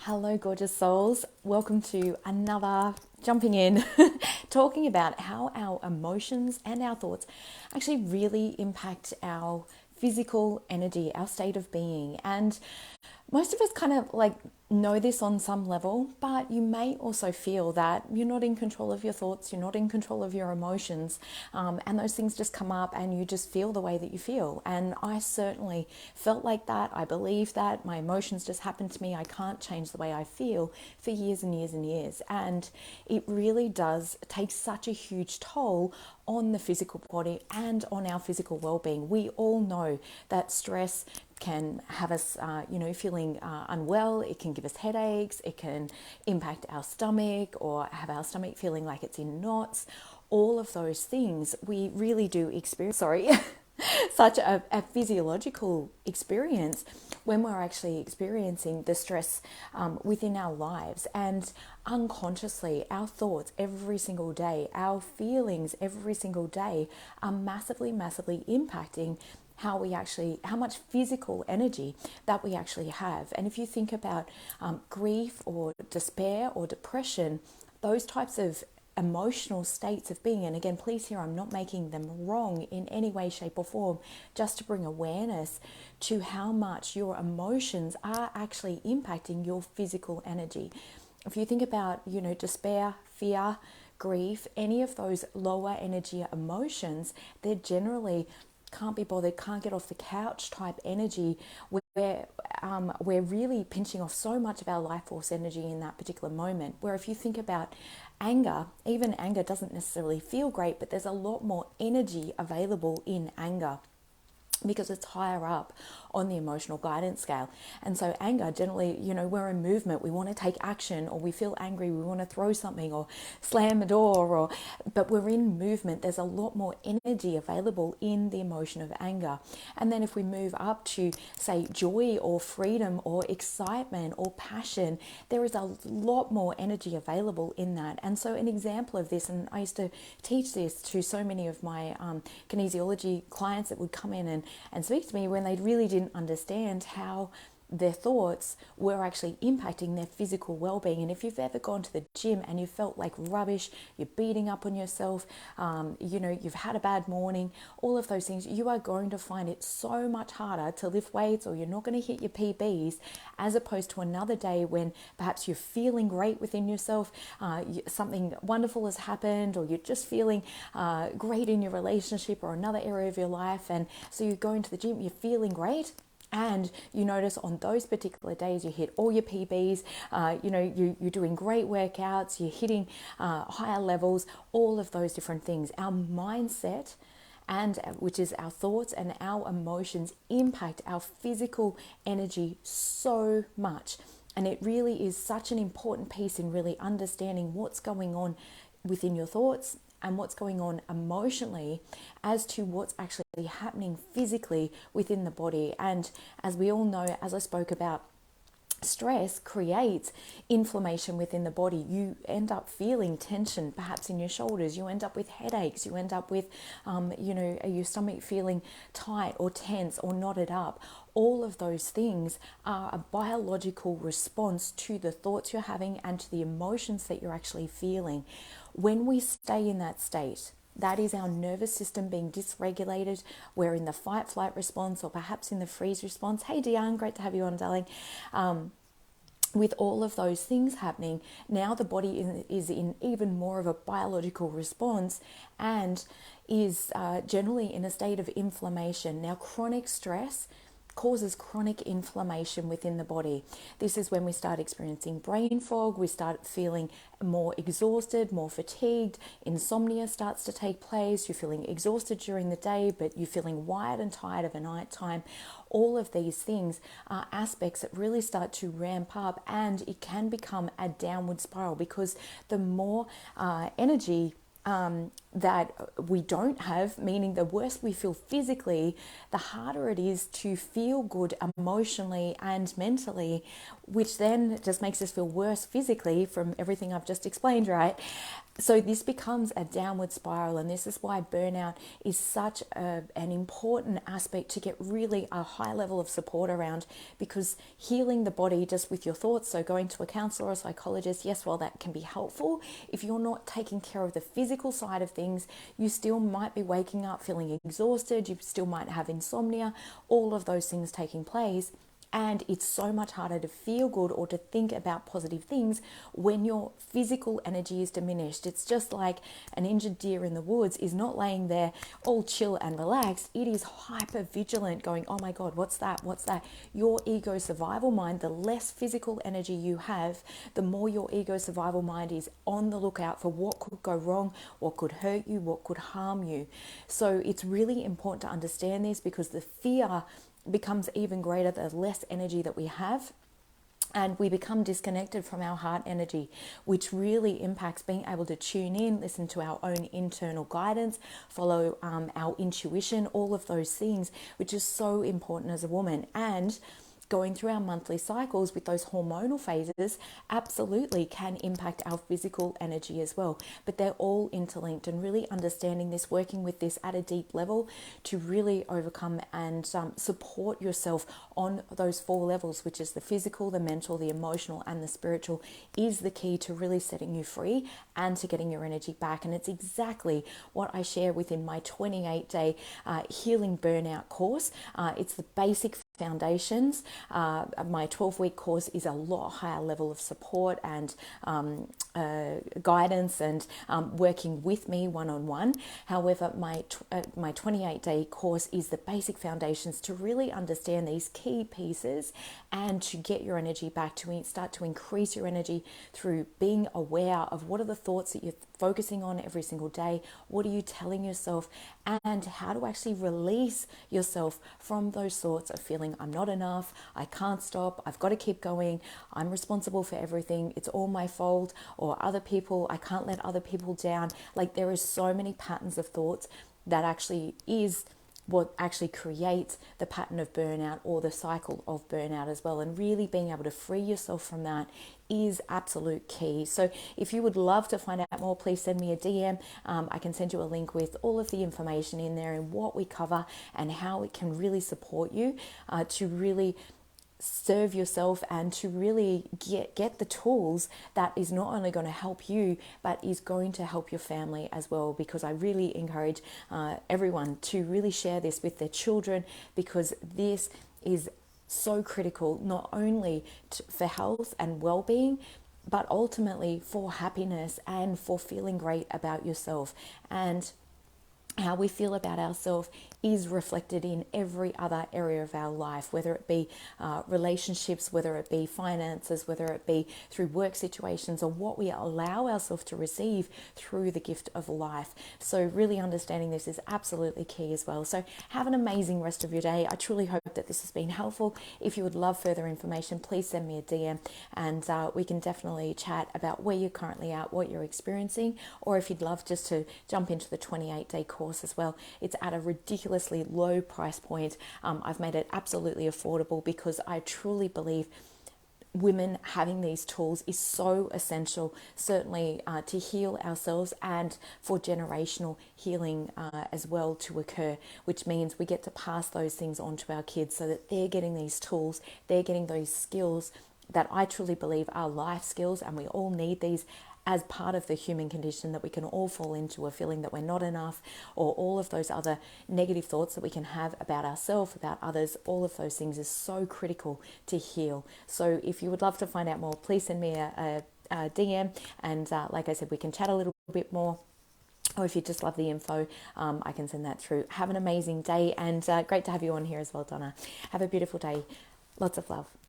Hello, gorgeous souls. Welcome to another jumping in, talking about how our emotions and our thoughts actually really impact our physical energy, our state of being. And most of us kind of like know this on some level, but you may also feel that you're not in control of your thoughts, you're not in control of your emotions, and those things just come up and you just feel the way that you feel. And I certainly felt like that. I believe that my emotions just happen to me. I can't change the way I feel for years and years and years. And it really does take such a huge toll on the physical body and on our physical well-being. We all know that stress can have us, feeling unwell. It can give us headaches. It can impact our stomach or have our stomach feeling like it's in knots. All of those things we really do experience. Sorry. Such a physiological experience when we're actually experiencing the stress within our lives. And unconsciously, our thoughts every single day, our feelings every single day are massively, massively impacting how much physical energy that we actually have. And if you think about grief or despair or depression, those types of emotional states of being, and again, please hear, I'm not making them wrong in any way, shape, or form, just to bring awareness to how much your emotions are actually impacting your physical energy. If you think about, despair, fear, grief, any of those lower energy emotions, they're generally can't be bothered, can't get off the couch type energy, where we're really pinching off so much of our life force energy in that particular moment. Where if you think about anger, even anger doesn't necessarily feel great, but there's a lot more energy available in anger because it's higher up on the emotional guidance scale. And so anger, generally, we're in movement, we want to take action, or we feel angry, we want to throw something or slam a door, but we're in movement. There's a lot more energy available in the emotion of anger. And then if we move up to, say, joy or freedom or excitement or passion, there is a lot more energy available in that. And so an example of this, and I used to teach this to so many of my kinesiology clients that would come in and speak to me when they really didn't understand how their thoughts were actually impacting their physical well-being. And if you've ever gone to the gym and you felt like rubbish, you're beating up on yourself, you've had a bad morning, all of those things, you are going to find it so much harder to lift weights, or you're not going to hit your PBs, as opposed to another day when perhaps you're feeling great within yourself, something wonderful has happened, or you're just feeling great in your relationship or another area of your life. And so you go into the gym, you're feeling great, and you notice on those particular days you hit all your PBs, you're doing great workouts, you're hitting higher levels, all of those different things. Our mindset, and which is our thoughts and our emotions, impact our physical energy so much. And it really is such an important piece in really understanding what's going on within your thoughts and what's going on emotionally as to what's actually happening physically within the body. And as we all know, as I spoke about, stress creates inflammation within the body. You end up feeling tension perhaps in your shoulders, you end up with headaches, you end up with your stomach feeling tight or tense or knotted up. All of those things are a biological response to the thoughts you're having and to the emotions that you're actually feeling. When we stay in that state, that is our nervous system being dysregulated. We're in the fight flight response, or perhaps in the freeze response. Hey Diane, great to have you on, darling. With all of those things happening, now the body is in even more of a biological response and is generally in a state of inflammation. Now, chronic stress causes chronic inflammation within the body. This is when we start experiencing brain fog, we start feeling more exhausted, more fatigued, insomnia starts to take place, you're feeling exhausted during the day, but you're feeling wired and tired of a night time. All of these things are aspects that really start to ramp up, and it can become a downward spiral because the more energy that we don't have, meaning the worse we feel physically, the harder it is to feel good emotionally and mentally, which then just makes us feel worse physically from everything I've just explained, right? So this becomes a downward spiral, and this is why burnout is such an important aspect to get really a high level of support around, because healing the body just with your thoughts, so going to a counselor or psychologist, yes, while that can be helpful, if you're not taking care of the physical side of things, you still might be waking up feeling exhausted, you still might have insomnia, all of those things taking place. And it's so much harder to feel good or to think about positive things when your physical energy is diminished. It's just like an injured deer in the woods is not laying there all chill and relaxed. It is hyper vigilant, going, oh my God, what's that? What's that? Your ego survival mind, the less physical energy you have, the more your ego survival mind is on the lookout for what could go wrong, what could hurt you, what could harm you. So it's really important to understand this, because the fear becomes even greater the less energy that we have, and we become disconnected from our heart energy, which really impacts being able to tune in, listen to our own internal guidance, follow our intuition, all of those things, which is so important as a woman. And going through our monthly cycles with those hormonal phases absolutely can impact our physical energy as well. But they're all interlinked, and really understanding this, working with this at a deep level to really overcome and support yourself on those 4 levels, which is the physical, the mental, the emotional, and the spiritual, is the key to really setting you free and to getting your energy back. And it's exactly what I share within my 28-day healing burnout course. It's the basic foundations. My 12-week course is a lot higher level of support and guidance and working with me one-on-one. However, my 28-day course is the basic foundations to really understand these key pieces and to get your energy back, to start to increase your energy through being aware of what are the thoughts that you're focusing on every single day, what are you telling yourself, and how to actually release yourself from those thoughts of feeling I'm not enough, I can't stop, I've got to keep going, I'm responsible for everything, it's all my fault, or other people, I can't let other people down. Like, there is so many patterns of thoughts that actually is what actually creates the pattern of burnout or the cycle of burnout as well. And really being able to free yourself from that is absolute key. So if you would love to find out more, please send me a DM. I can send you a link with all of the information in there and what we cover and how it can really support you to really serve yourself and to really get the tools that is not only going to help you but is going to help your family as well, because I really encourage everyone to really share this with their children, because this is so critical, not only for health and well-being, but ultimately for happiness and for feeling great about yourself. And how we feel about ourselves is reflected in every other area of our life, whether it be relationships, whether it be finances, whether it be through work situations, or what we allow ourselves to receive through the gift of life. So really understanding this is absolutely key as well. So have an amazing rest of your day. I truly hope that this has been helpful. If you would love further information, please send me a DM and we can definitely chat about where you're currently at, what you're experiencing, or if you'd love just to jump into the 28-day course as well. It's at a ridiculously low price point. I've made it absolutely affordable because I truly believe women having these tools is so essential, certainly to heal ourselves and for generational healing as well to occur, which means we get to pass those things on to our kids so that they're getting these tools, they're getting those skills that I truly believe are life skills, and we all need these as part of the human condition, that we can all fall into a feeling that we're not enough, or all of those other negative thoughts that we can have about ourselves, about others. All of those things is so critical to heal. So if you would love to find out more, please send me a DM, and like I said, we can chat a little bit more. Or if you just love the info, I can send that through. Have an amazing day, and great to have you on here as well, Donna. Have a beautiful day. Lots of love.